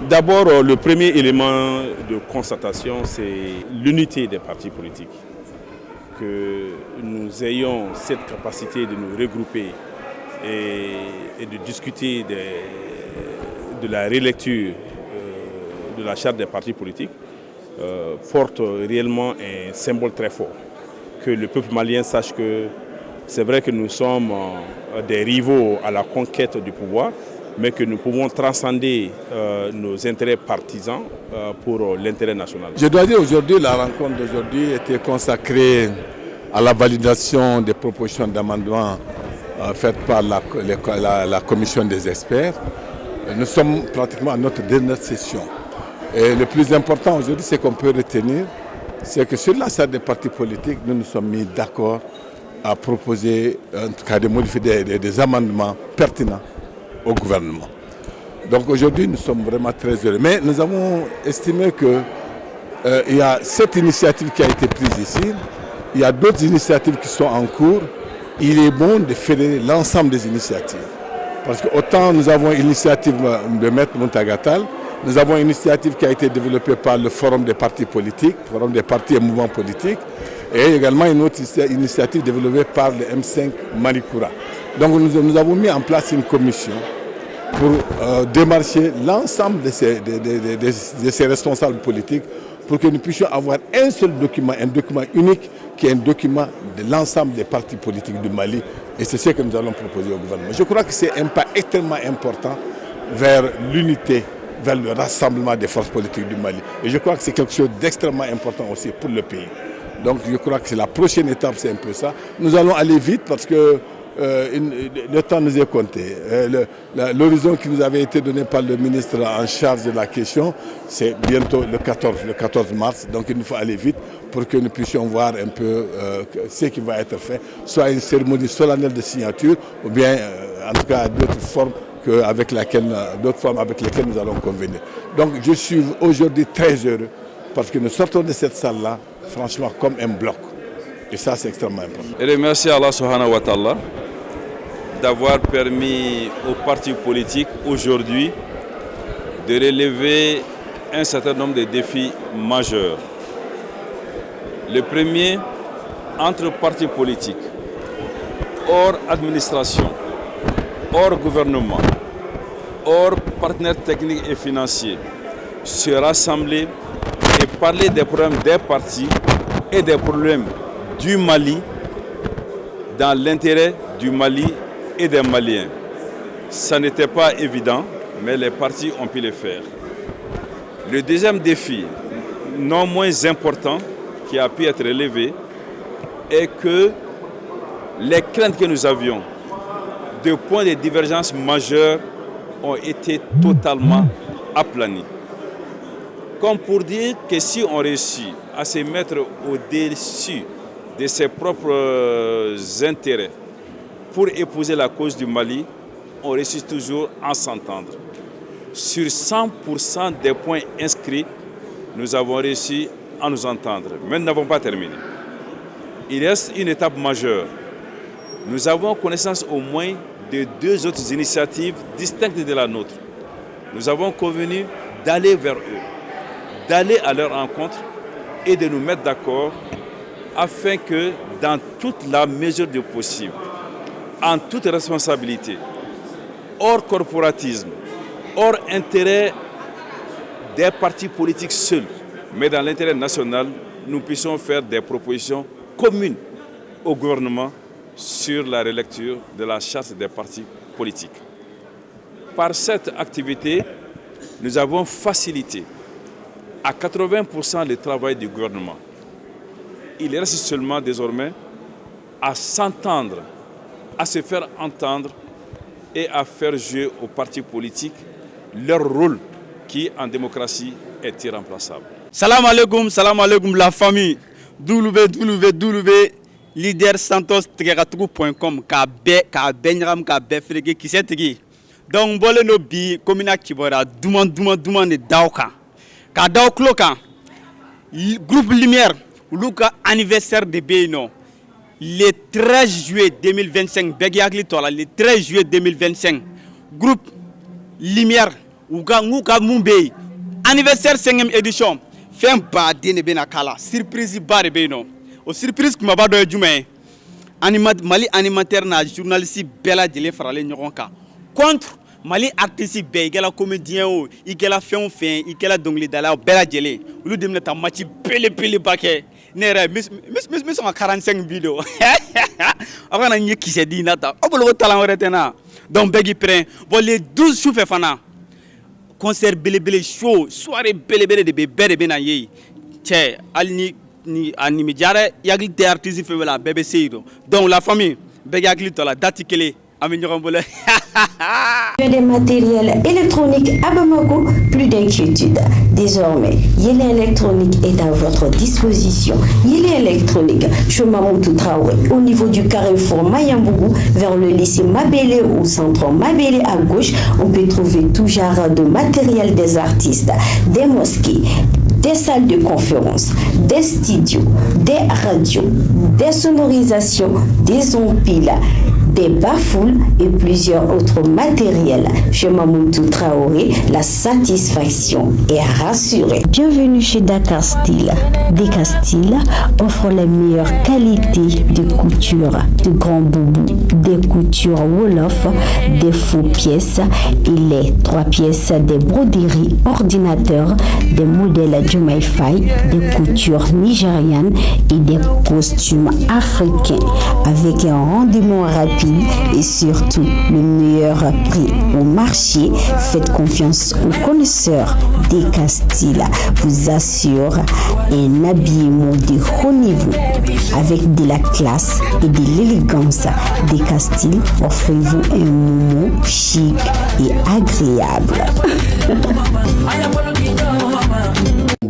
D'abord, le premier élément de constatation, c'est l'unité des partis politiques. Que nous ayons cette capacité de nous regrouper et de discuter de la relecture de la charte des partis politiques porte réellement un symbole très fort. Que le peuple malien sache que c'est vrai que nous sommes des rivaux à la conquête du pouvoir, mais que nous pouvons transcender nos intérêts partisans pour l'intérêt national. Je dois dire aujourd'hui, la rencontre d'aujourd'hui était consacrée à la validation des propositions d'amendement faites par la commission des experts. Nous sommes pratiquement à notre dernière session. Et le plus important aujourd'hui, c'est qu'on peut retenir, c'est que sur la salle des partis politiques, nous nous sommes mis d'accord à proposer, en tout cas, de modifier des amendements pertinents au gouvernement. Donc aujourd'hui, nous sommes vraiment très heureux. Mais nous avons estimé qu'il y a cette initiative qui a été prise ici, il y a d'autres initiatives qui sont en cours. Il est bon de fédérer l'ensemble des initiatives. Parce que autant nous avons une initiative de Maître Muntagatal, nous avons une initiative qui a été développée par le Forum des partis politiques, le Forum des partis et mouvements politiques, et également une autre initiative développée par le M5 Malikoura. Donc nous avons mis en place une commission pour démarcher l'ensemble de ces responsables politiques pour que nous puissions avoir un seul document, un document unique qui est un document de l'ensemble des partis politiques du Mali. Et c'est ce que nous allons proposer au gouvernement. Je crois que c'est un pas extrêmement important vers l'unité, vers le rassemblement des forces politiques du Mali. Et je crois que c'est quelque chose d'extrêmement important aussi pour le pays. Donc je crois que c'est la prochaine étape, c'est un peu ça. Nous allons aller vite parce que le temps nous est compté. L'horizon qui nous avait été donné par le ministre en charge de la question, c'est bientôt le 14 mars. Donc il nous faut aller vite pour que nous puissions voir un peu ce qui va être fait, soit une cérémonie solennelle de signature, ou bien en tout cas d'autres formes avec lesquelles nous allons convenir. Donc je suis aujourd'hui très heureux parce que nous sortons de cette salle-là, franchement, comme un bloc. Et ça, c'est extrêmement important. Et remercie Allah subhanahu wa ta'ala d'avoir permis aux partis politiques aujourd'hui de relever un certain nombre de défis majeurs. Le premier, entre partis politiques, hors administration, hors gouvernement, hors partenaires techniques et financiers, se rassembler et parler des problèmes des partis et des problèmes du Mali dans l'intérêt du Mali et des Maliens. Ça n'était pas évident, mais les partis ont pu le faire. Le deuxième défi, non moins important, qui a pu être relevé, est que les craintes que nous avions de points de divergence majeurs ont été totalement aplanis. Comme pour dire que si on réussit à se mettre au-dessus de ses propres intérêts pour épouser la cause du Mali, on réussit toujours à s'entendre. Sur 100% des points inscrits, nous avons réussi à nous entendre, mais nous n'avons pas terminé. Il reste une étape majeure. Nous avons connaissance au moins de 2 autres initiatives distinctes de la nôtre. Nous avons convenu d'aller vers eux, d'aller à leur rencontre et de nous mettre d'accord afin que dans toute la mesure du possible, en toute responsabilité, hors corporatisme, hors intérêt des partis politiques seuls, mais dans l'intérêt national, nous puissions faire des propositions communes au gouvernement sur la relecture de la charte des partis politiques. Par cette activité, nous avons facilité à 80% le travail du gouvernement. Il reste seulement désormais à s'entendre, à se faire entendre et à faire jouer aux partis politiques leur rôle qui, en démocratie, est irremplaçable. Salam alaikum la famille. www.leadersantos.com ka benyram ka be frege kisetigi. Donc bolé no bi komina kibora duman de dawka. Ka daw kloka groupe Lumière Luka anniversaire de Beno le 13 juillet 2025 Begiagli Tola le 13 juillet 2025 groupe Lumière Ouga Mumbai, anniversaire 5e édition. Fait un badin de Benakala, surprise bar de Beno. Au surprise que m'a pas de Jumé. Mali animateur na journaliste Bella Dele Farale Nyoronka. Contre Mali artiste Bé, il y a la comédien, il y a la fin, il y a la dongle d'ala Bella Dele. Lui demande ta match pele paquet. Nera, mais 45 vidéos. Avant on a qui s'est dit nata. On peut le talent retena. Donc Beggy prend. Bon les 12 choufs fana. Concert belé show, soirée belé de bébé de benaye. Tiens, alni ni anime diare yagli des artistes fait la BBC. Donc la famille Beggy agli to la date kele aminyorambole. Des matériels électroniques à Bamako, plus d'inquiétude. Désormais, Yélé électronique est à votre disposition. Yélé électronique, chemin Moutou Traoré, au niveau du carrefour Mayambougou, vers le lycée Mabélé au centre Mabélé à gauche, on peut trouver tout genre de matériel des artistes, des mosquées, des salles de conférence, des studios, des radios, des sonorisations, des empiles, des bafoules et plusieurs autres matériels. Chez Mamoutou Traoré, la satisfaction est rassurée. Bienvenue chez Dakar Style. Dakar Style offre les meilleures qualités de couture, de grands boubous, des coutures Wolof, des faux pièces et les 3 pièces des broderies ordinateurs, des modèles Jamaïfaï, des coutures nigérianes et des costumes africains avec un rendement rapide et surtout le meilleur prix au marché. Faites confiance aux connaisseurs. Dakar Style vous assure un habillement de haut niveau avec de la classe et de l'élégance. Dakar Style offrez-vous un moment chic et agréable.